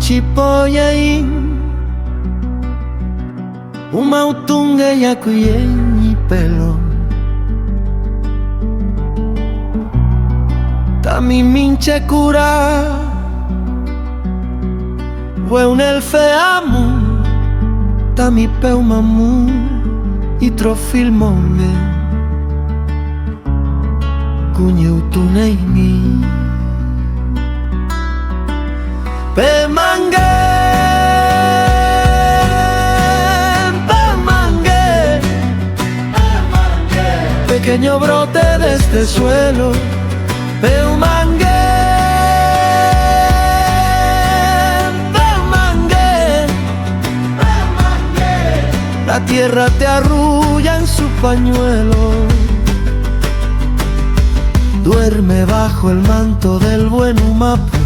pichipoyain umautunge yakuyenyi pelo tami minche cura weun el feamu tami peumamu y trofilmonge kunyeutuneimi Pemangue, Pemangue, pequeño brote de este suelo, Pemangue, Pemangue, la tierra te arrulla en su pañuelo. Duerme bajo el manto del buen humapu,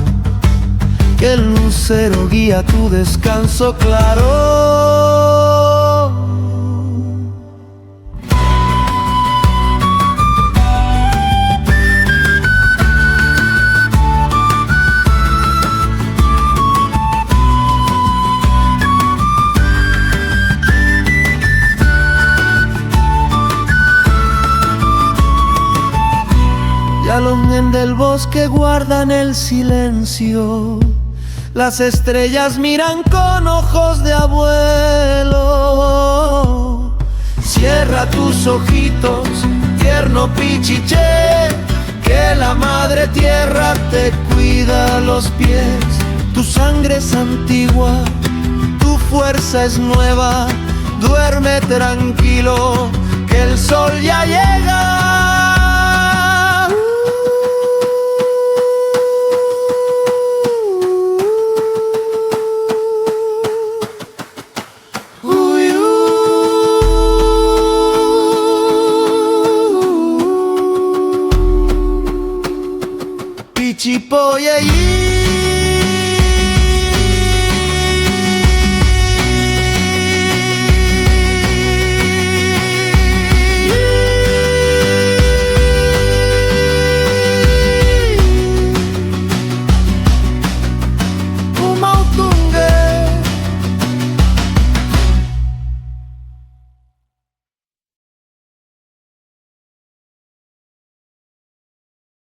que el lucero guía tu descanso claro. Yalongen del bosque guardan el silencio, las estrellas miran con ojos de abuelo. Cierra tus ojitos, tierno pichiché, que la madre tierra te cuida los pies. Tu sangre es antigua, tu fuerza es nueva. Duerme tranquilo, que el sol ya llega. Pichipoyain